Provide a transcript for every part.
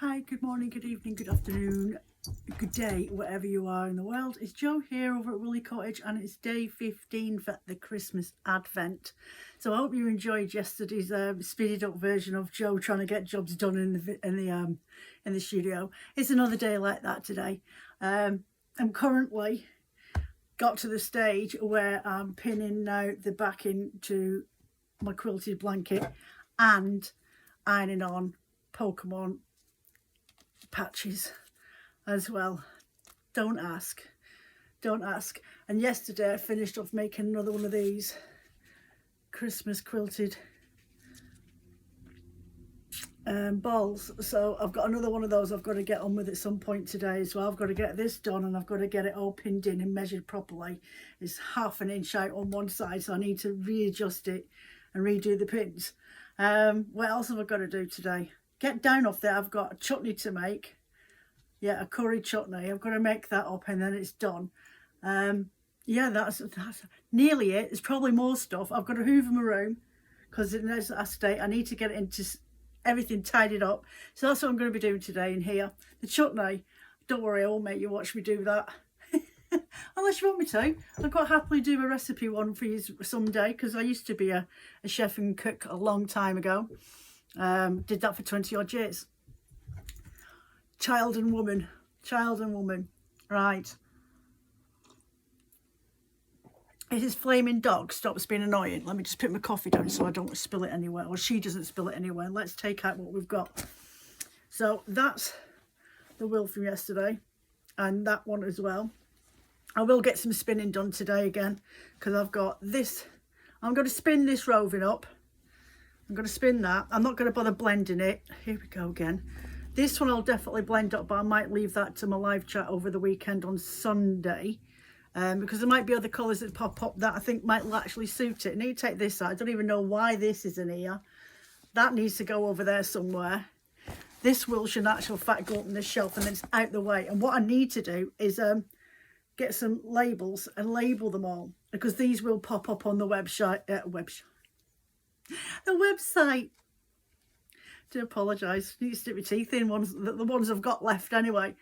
Hi, good morning, good evening, good afternoon, good day, wherever you are in the world. It's Jo here over at Woolly Cottage, and it's day 15 for the Christmas Advent. So I hope you enjoyed yesterday's speeded up version of Jo trying to get jobs done in the studio. It's another day like that today. I'm currently got to the stage where I'm pinning now the backing to my quilted blanket and ironing on Pokemon patches as well. Don't ask. And yesterday I finished off making another one of these Christmas quilted balls, so I've got another one of those I've got to get on with at some point today as well. I've got to get this done and I've got to get it all pinned in and measured properly. It's 1/2 inch out on one side, so I need to readjust it and redo the pins. What else have I got to do today? Get down off there. I've got a chutney to make. Yeah, a curry chutney. I've got to make that up and then it's done. Yeah, that's nearly it. There's probably more stuff. I've got to hoover my room because in this state I need to get it into everything tidied up. So that's what I'm going to be doing today in here. The chutney, don't worry, I won't make you watch me do that. Unless you want me to. I'll quite happily do a recipe one for you someday, because I used to be a chef and cook a long time ago. Did that for 20 odd years. Child and woman. Right. It is Flaming Dog stops being annoying. Let me just put my coffee down so I don't spill it anywhere, or she doesn't spill it anywhere. Let's take out what we've got. So that's the wheel from yesterday, and that one as well. I will get some spinning done today again, because I've got this. I'm going to spin this roving up. I'm going to spin that. I'm not going to bother blending it. Here we go again. This one I'll definitely blend up, but I might leave that to my live chat over the weekend on Sunday, because there might be other colours that pop up that I think might actually suit it. I need to take this out. I don't even know why this is in here. That needs to go over there somewhere. This will, in actual fact, go up on this shelf and then it's out the way. And what I need to do is get some labels and label them all, because these will pop up on the website. The website. I do apologise. Need to stick my teeth in the ones I've got left anyway.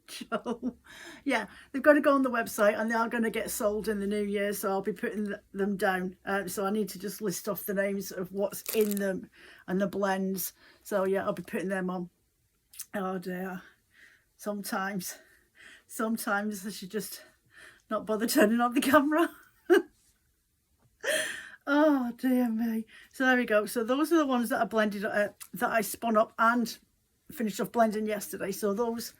Joe. Yeah, they've got to go on the website and they are going to get sold in the new year, so I'll be putting them down. So I need to just list off the names of what's in them and the blends. So yeah, I'll be putting them on. Oh dear. Sometimes I should just not bother turning on the camera. Oh dear me. So there we go. So those are the ones that I blended, that I spun up and finished off blending yesterday. So those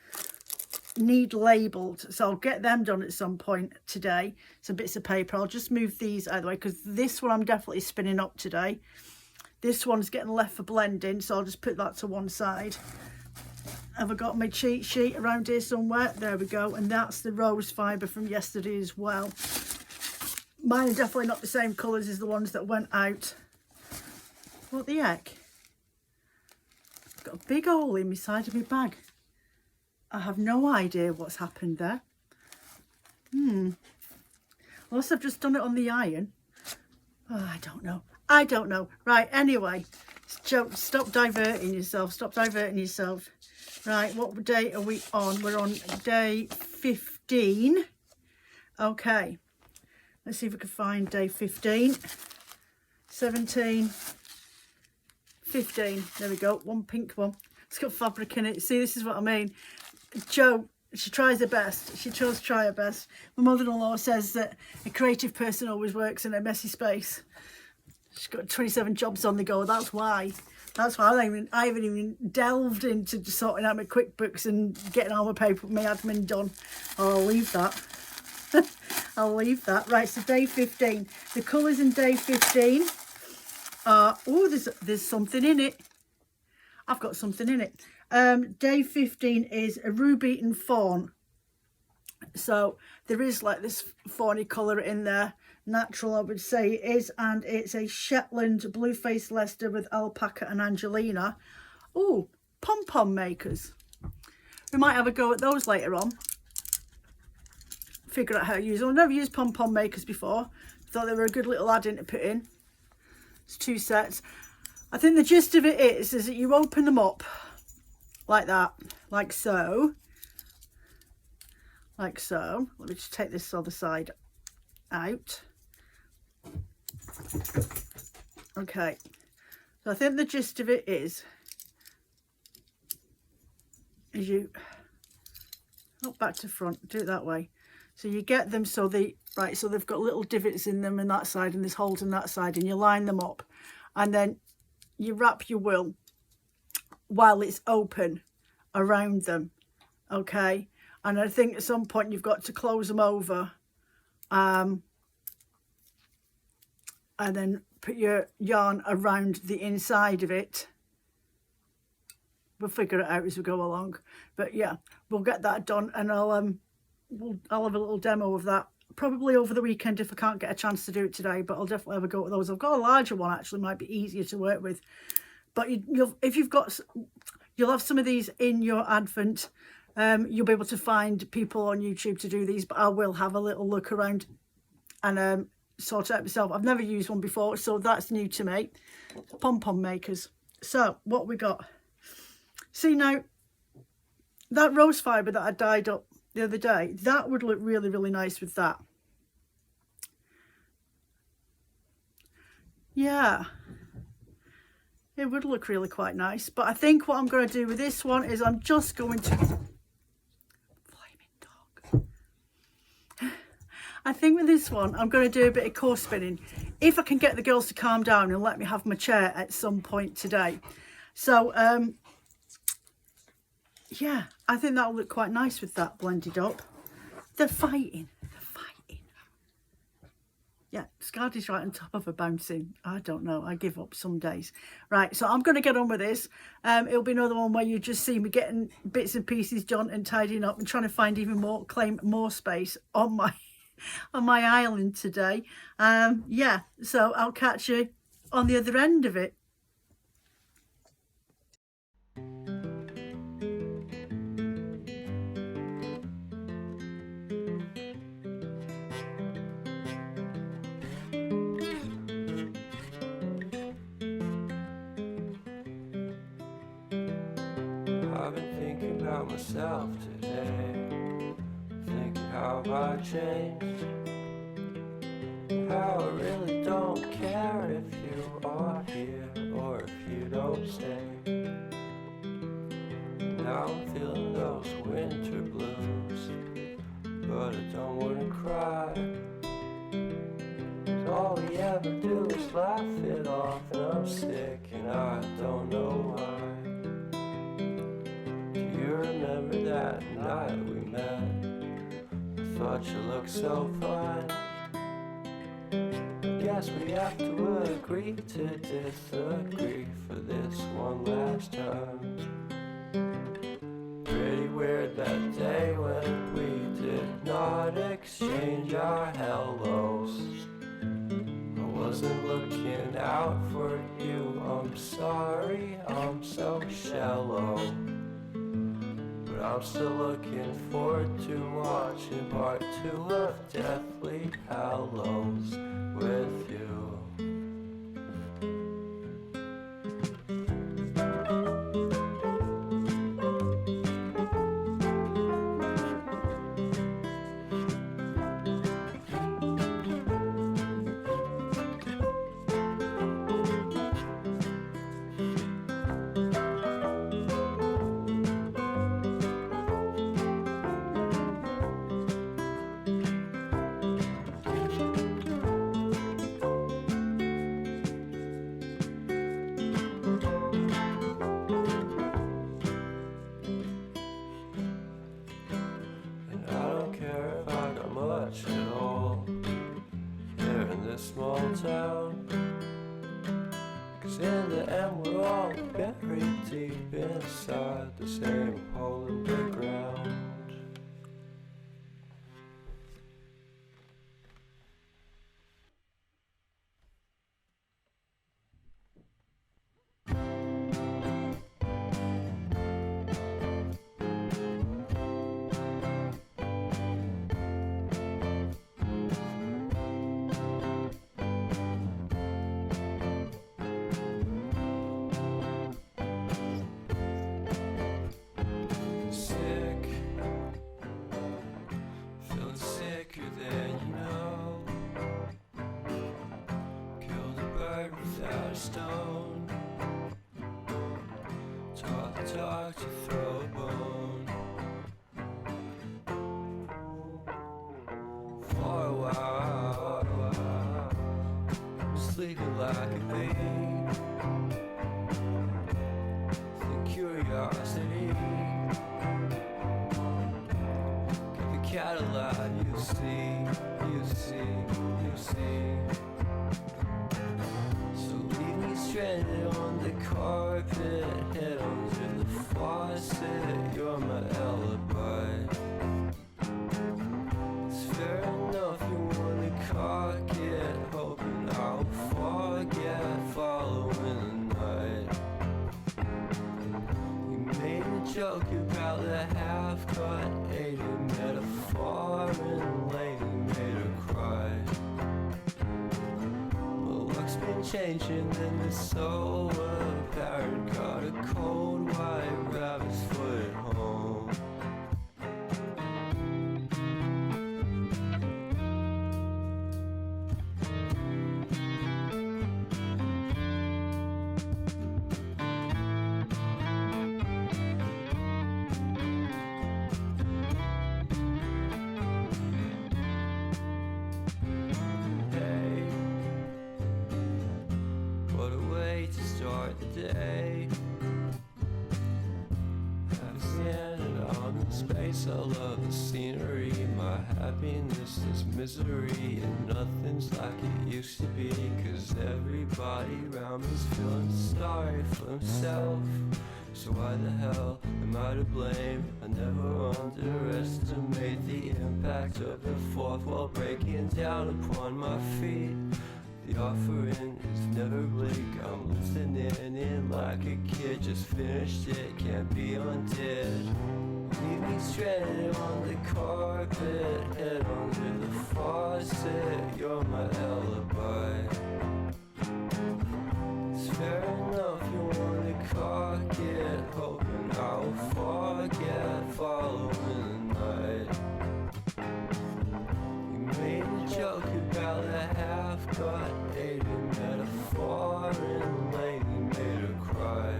need labelled, so I'll get them done at some point today. Some bits of paper. I'll just move these out of the way, because this one I'm definitely spinning up today. This one's getting left for blending, so I'll just put that to one side. Have I got my cheat sheet around here somewhere? There we go. And that's the rose fibre from yesterday as well. Mine are definitely not the same colours as the ones that went out. What the heck? Got a big hole in my side of my bag. I have no idea what's happened there. Unless I've just done it on the iron. Oh, I don't know. Right, anyway. Stop diverting yourself. Right, what day are we on? We're on day 15. Okay. Let's see if we can find day 15. 17. 15. There we go. One pink one. It's got fabric in it. See, this is what I mean. Jo, she tries her best. She does try her best. My mother-in-law says that a creative person always works in a messy space. She's got 27 jobs on the go. That's why I haven't even delved into sorting out my QuickBooks and getting all my paper, my admin done. I'll leave that. I'll leave that. Right, so day 15. The colours in day 15 are, oh, there's something in it. I've got something in it. Day 15 is a ruby and fawn. So there is like this fawny colour in there. Natural, I would say it is. And it's a Shetland Blue-Faced Leicester with alpaca and Angelina. Oh, pom-pom makers. We might have a go at those later on. Figure out how to use them. I've never used pom-pom makers before. Thought they were a good little add-in to put in. It's 2 sets. I think the gist of it is that you open them up like that, like so. Like so. Let me just take this other side out. Okay. So I think the gist of it is you, oh, back to front, do it that way. So you get them so they, right, so they've got little divots in them on that side and there's holes on that side, and you line them up, and then you wrap your wool while it's open around them, okay? And I think at some point you've got to close them over, and then put your yarn around the inside of it. We'll figure it out as we go along, but yeah, we'll get that done, and I'll have a little demo of that probably over the weekend if I can't get a chance to do it today, but I'll definitely have a go at those. I've got a larger one, actually, might be easier to work with, but if you've got, you'll have some of these in your advent. You'll be able to find people on YouTube to do these, but I will have a little look around and sort it out myself. I've never used one before, so that's new to me. Pom-pom makers. So what we got? See, now that rose fibre that I dyed up the other day, that would look really, really nice with that. Yeah, it would look really quite nice. But I think what I'm going to do with this one is I'm just going to, flaming dog. I think with this one I'm going to do a bit of core spinning if I can get the girls to calm down and let me have my chair at some point today. So yeah, I think that'll look quite nice with that blended up. They're fighting. Yeah, Scardy's right on top of her bouncing. I don't know. I give up some days. Right, so I'm going to get on with this. It'll be another one where you just see me getting bits and pieces done and tidying up and trying to find even more, claim more space on my island today. Yeah, so I'll catch you on the other end of it. I've been thinking about myself today, thinking how I changed, how I really don't care if you are here or if you don't stay. Now I'm feeling those winter blues, but I don't want to cry, 'cause all we ever do is laugh it off, and I'm sick and I don't know why. You remember that night we met? I thought you looked so fine. Guess we have to agree to disagree for this one last time. Pretty weird that day when we did not exchange our hellos. I wasn't looking out for you, I'm sorry, I'm so shallow. I'm still looking forward to watching part 2 of Deathly Hallows with you. At all here in this small town, 'cause in the end we're all buried deep inside the same hole in the ground. talk to throw a bone. For a while, I'm sleeping like a babe. The curiosity kept the cat alive. You see. So leave me stranded on the carpet, head under the faucet. You're my alibi. It's fair enough you wanna cock it, hoping I'll forget following the night. You made a joke about the half-cut, ate a metaphor and lady made her cry. Well, luck's been changing and it's so apparent. Caught a cold white rabbit's foot at home. Day. I've standing on the space, I love the scenery. My happiness is misery, and nothing's like it used to be. Cause everybody around me's feeling sorry for himself. So why the hell am I to blame? I never underestimate the impact of the fourth wall breaking down upon my feet. The offering is never bleak. I'm listening in like a kid, just finished it, can't be undid. Leave me stranded on the carpet, head under the faucet. You're my alibi. It's fair enough you wanna cock it, hoping I'll forget following the night. You made a joke about the half-cut, ate a metaphor and lady made her cry.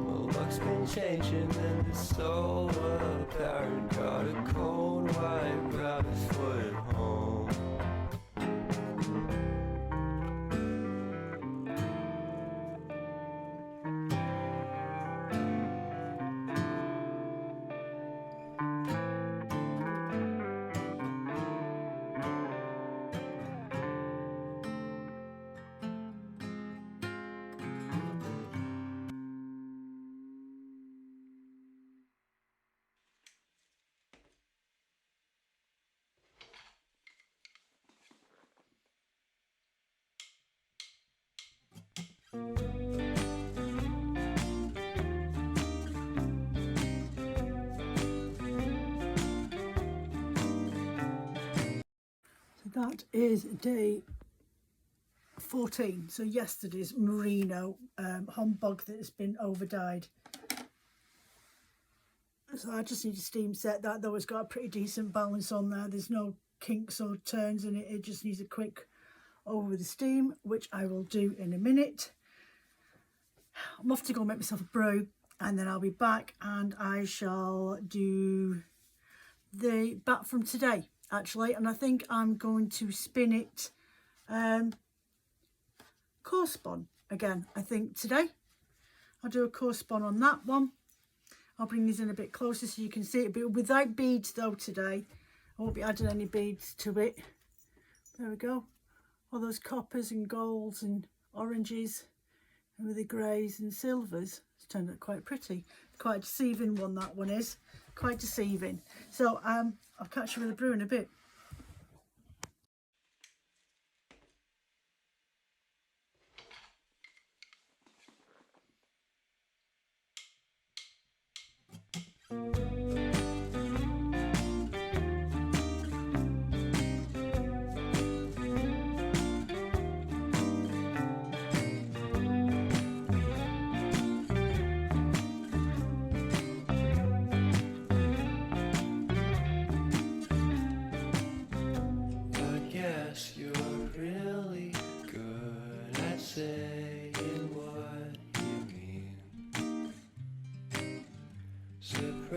Well, luck's been changing and it's so apparent. Got a cold white rabbit's foot at home. That is day 14. So yesterday's merino humbug that has been overdyed. So I just need to steam set that, though it's got a pretty decent balance on there. There's no kinks or turns in it. It just needs a quick over the steam, which I will do in a minute. I'm off to go make myself a brew, and then I'll be back and I shall do the bat from today, actually. And I think I'm going to spin it core spun again, I think, today. I'll do a core spun on that one. I'll bring these in a bit closer so you can see it, but without beads though today. I won't be adding any beads to it. There we go. All those coppers and golds and oranges, and with the greys and silvers. It's turned out quite pretty. Quite a deceiving one, that one is. Quite deceiving. So I'll catch you with a brew in a bit. You're really good at saying what you mean.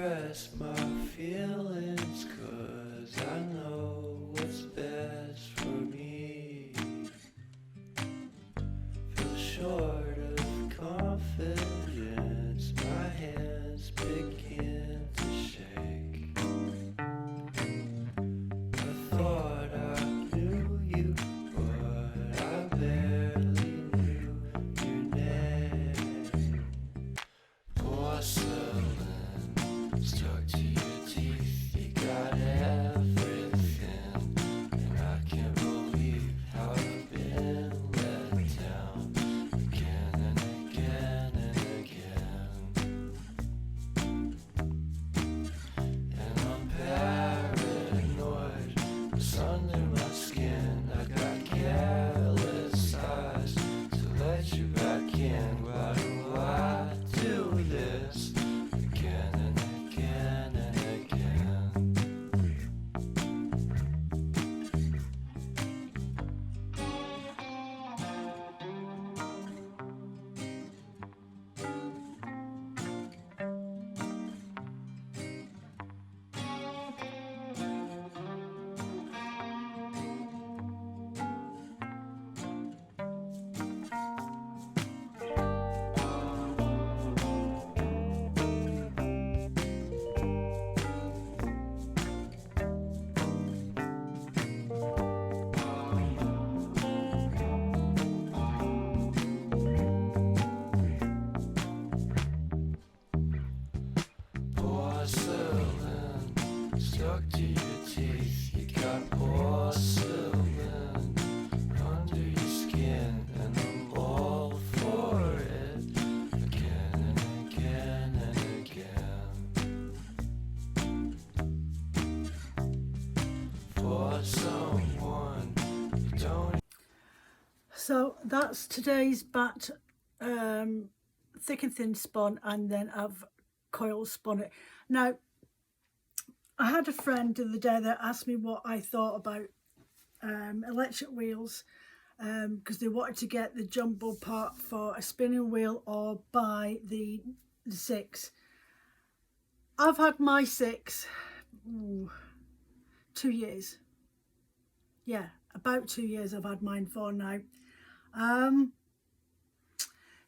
express my feelings, 'cause I know what's best for me. Feel short of confidence, my hands begin to shake. I thought I knew you, but I barely knew your name. Porcelain stuck to your teeth, you got everything, and I can't believe how I've been let down again and again and again. And I'm paranoid, it's under my skin, I got careless eyes to let you back in. Why do I do this again and again and again? Porcelain stuck to your teeth, you got porcelain under your skin, and I'm all for it again and again and again. For someone you don't. So that's today's bat, thick and thin spun, and then I've coil spun it. Now, I had a friend the other day that asked me what I thought about electric wheels, because they wanted to get the jumbo part for a spinning wheel or buy the 6. I've had my 6 2 years. Yeah, about 2 years I've had mine for now.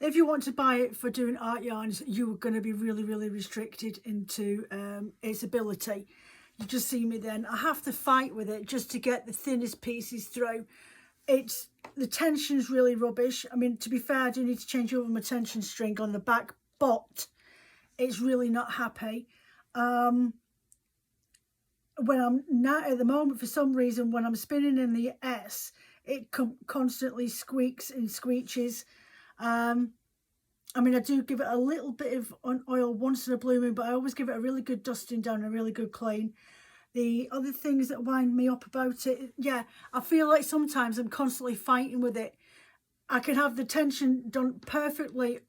If you want to buy it for doing art yarns, you're going to be really, really restricted into its ability. You just see me then. I have to fight with it just to get the thinnest pieces through. The tension's really rubbish. I mean, to be fair, I do need to change over my tension string on the back, but it's really not happy. When I'm now at the moment, for some reason, when I'm spinning in the S, it constantly squeaks and screeches. I mean, I do give it a little bit of oil once in a blue moon, but I always give it a really good dusting down, a really good clean. The other things that wind me up about it, yeah, I feel like sometimes I'm constantly fighting with it. I can have the tension done perfectly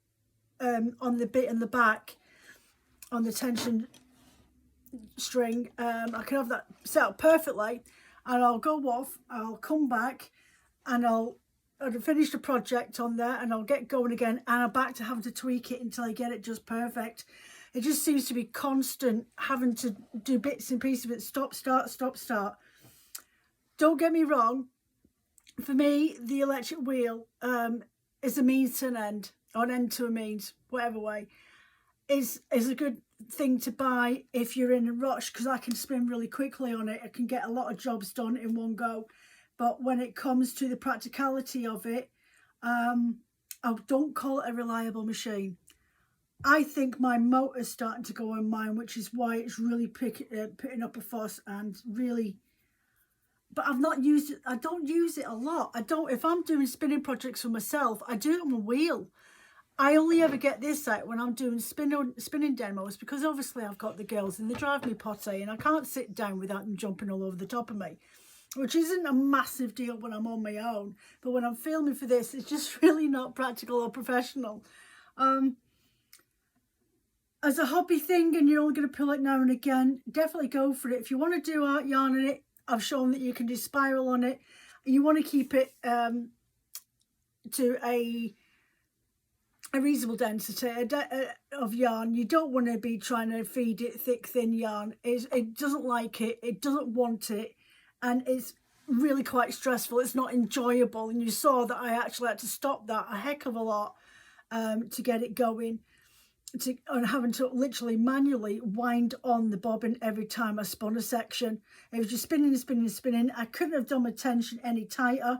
on the bit in the back, on the tension string. I can have that set up perfectly, and I'll go off, I'll come back, and I'll finish the project on there, and I'll get going again, and I'm back to having to tweak it until I get it just perfect. It just seems to be constant having to do bits and pieces of it. Stop, start, stop, start. Don't get me wrong. For me, the electric wheel is a means to an end, or an end to a means, whatever way, is a good thing to buy if you're in a rush, because I can spin really quickly on it. I can get a lot of jobs done in one go. But when it comes to the practicality of it, I don't call it a reliable machine. I think my motor's starting to go on mine, which is why it's really putting up a fuss and really. But I've not used it. I don't use it a lot. I don't. If I'm doing spinning projects for myself, I do it on a wheel. I only ever get this out when I'm doing spinning demos, because obviously I've got the girls and they drive me potty, and I can't sit down without them jumping all over the top of me, which isn't a massive deal when I'm on my own. But when I'm filming for this, it's just really not practical or professional. As a hobby thing, and you're only going to pull it now and again, definitely go for it. If you want to do art yarn on it, I've shown that you can do spiral on it. You want to keep it to a a reasonable density of yarn. You don't want to be trying to feed it thick, thin yarn. It doesn't like it. It doesn't want it. And it's really quite stressful. It's not enjoyable. And you saw that I actually had to stop that a heck of a lot to get it going. And having to literally manually wind on the bobbin every time I spun a section. It was just spinning and spinning and spinning. I couldn't have done my tension any tighter.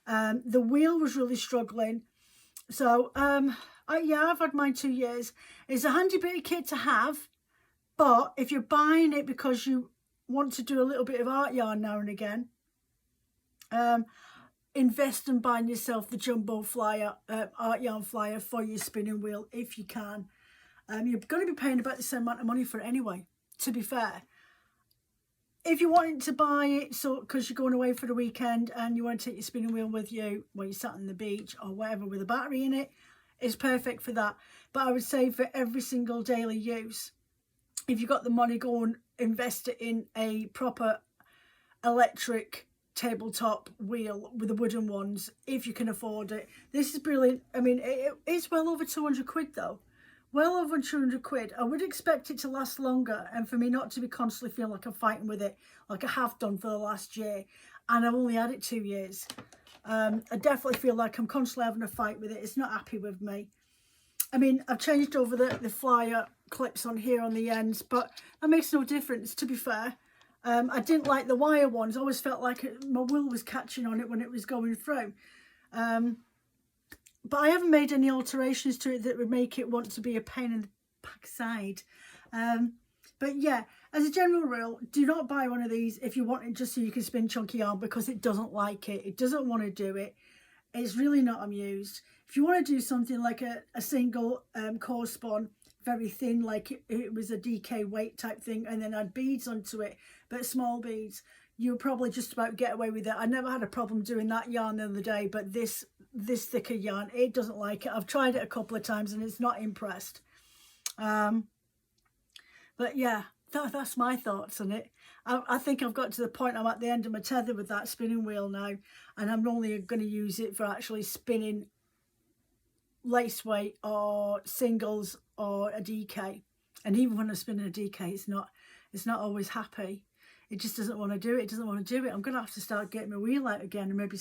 The wheel was really struggling. So, yeah, I've had mine 2 years. It's a handy bit of kit to have, but if you're buying it because you want to do a little bit of art yarn now and again, invest in buying yourself the jumbo flyer, art yarn flyer for your spinning wheel if you can. You're going to be paying about the same amount of money for it anyway, to be fair. If you wanted to buy it so because you're going away for the weekend and you want to take your spinning wheel with you when you're sat on the beach or whatever with a battery in it, it's perfect for that. But I would say for every single daily use, if you've got the money, go and invest it in a proper electric tabletop wheel with the wooden ones if you can afford it. This is brilliant. I mean, it's well over 200 quid though. Well over 200 quid. I would expect it to last longer and for me not to be constantly feeling like I'm fighting with it like I have done for the last year. And I've only had it 2 years. I definitely feel like I'm constantly having a fight with it. It's not happy with me. I mean, I've changed over the flyer clips on here on the ends, but that makes no difference, to be fair. I didn't like the wire ones. I always felt like my wheel was catching on it when it was going through. But I haven't made any alterations to it that would make it want to be a pain in the backside. But yeah, as a general rule, do not buy one of these if you want it just so you can spin chunky yarn, because it doesn't like it. It doesn't want to do it. It's really not amused. If you want to do something like a single core spun, very thin, like it was a DK weight type thing, and then add beads onto it, but small beads, you'll probably just about get away with it. I never had a problem doing that yarn the other day, but this thicker yarn, it doesn't like it. I've tried it a couple of times and it's not impressed. But yeah, that's my thoughts on it. I think I've got to the point I'm at the end of my tether with that spinning wheel now, and I'm only going to use it for actually spinning lace weight or singles or a DK. And even when I'm spinning a DK, it's not always happy. It just doesn't want to do it. It doesn't want to do it. I'm going to have to start getting my wheel out again and maybe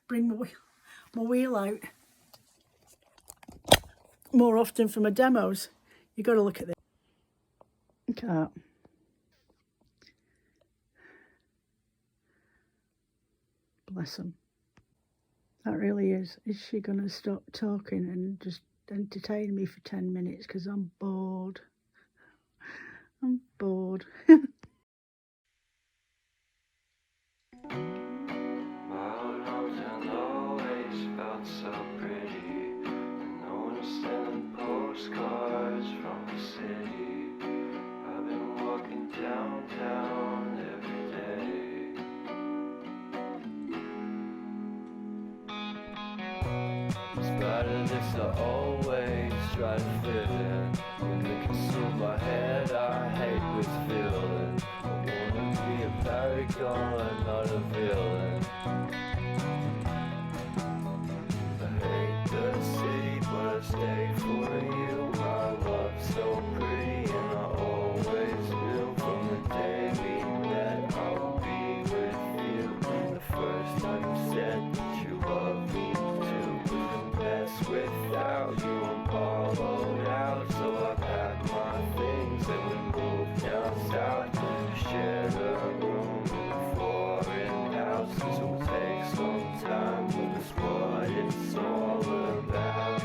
bring my wheel out more often for my demos. You got to look at this. Look at that. Bless them. That really is. Is she going to stop talking and just entertain me for 10 minutes? Because I'm bored. I'm bored. So pretty, and no one's sending postcards from the city. I've been walking downtown every day. In spite of this, I always try to fit in. When they consume my head, I hate this feeling. I wanna be a paragon, not a villain. Stay for you, my love so pretty, and I always will. From the day we met, I will be with you. The first time you said that you love me too, couldn't best without you. I'm hollowed out, so I packed my things and we moved down south to share a room in a foreign house. This will take some time, but it's what it's all about.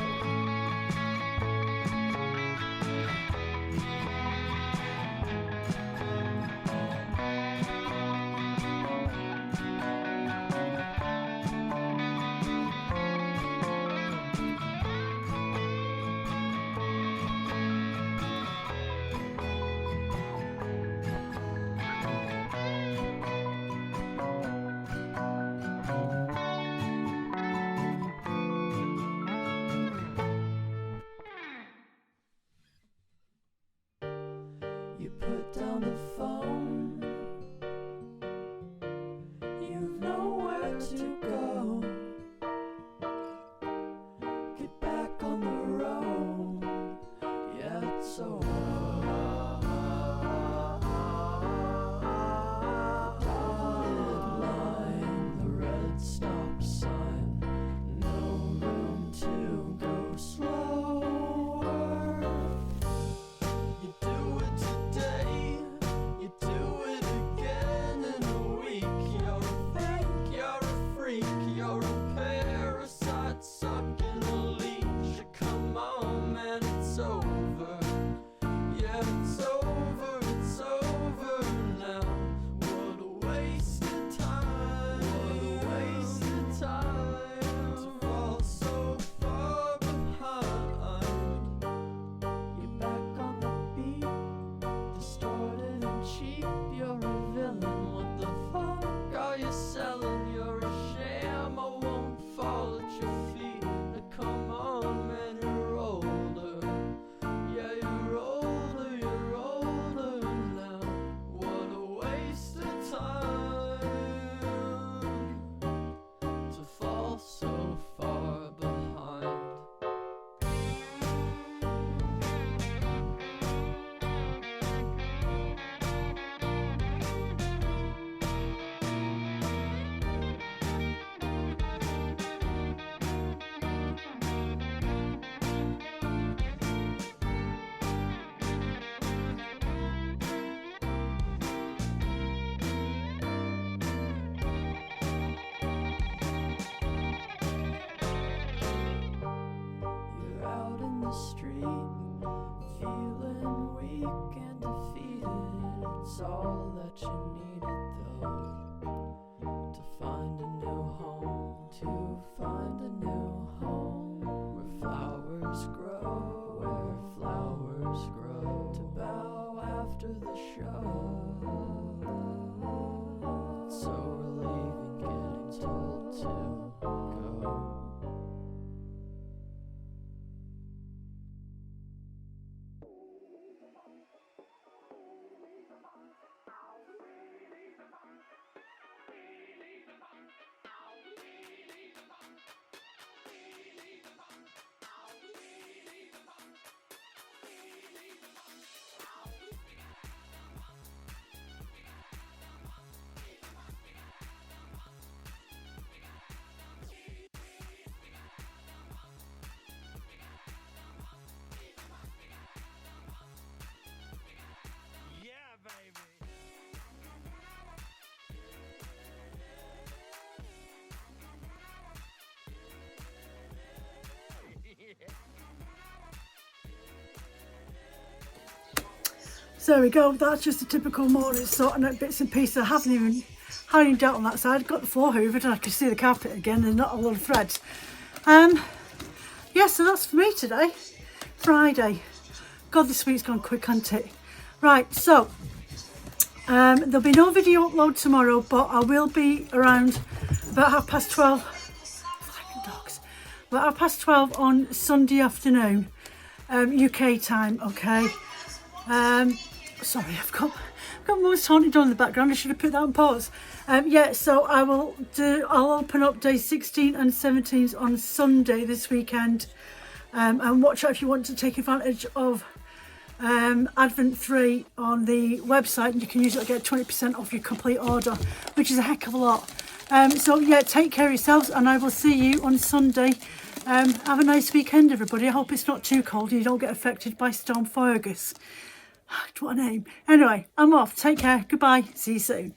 You put down the phone, you've nowhere to go. Get back on the road. street, feeling weak and defeated. It's all that you needed though, to find a new home, to find a new home, where flowers grow, where flowers grow, to bow after the show. It's so relieving getting told to go. So there we go, that's just a typical morning sorting out bits and pieces. I haven't even dealt on that side. Got the floor hoovered and I can see the carpet again. There's not a lot of threads. Yeah, so that's for me today. Friday. God, this week's gone quick, hasn't it? Right, so there'll be no video upload tomorrow, but I will be around about 12:30. Flying dogs. About 12:30 on Sunday afternoon, UK time, okay? Sorry, I've got Mum's haunted door in the background. I should have put that on pause. Yeah, so I'll open up days 16 and 17 on Sunday this weekend. And watch out if you want to take advantage of Advent 3 on the website, and you can use it to get 20% off your complete order, which is a heck of a lot. So yeah, take care of yourselves, and I will see you on Sunday. Have a nice weekend, everybody. I hope it's not too cold and you don't get affected by Storm Fergus. What a name. Anyway, I'm off. Take care. Goodbye. See you soon.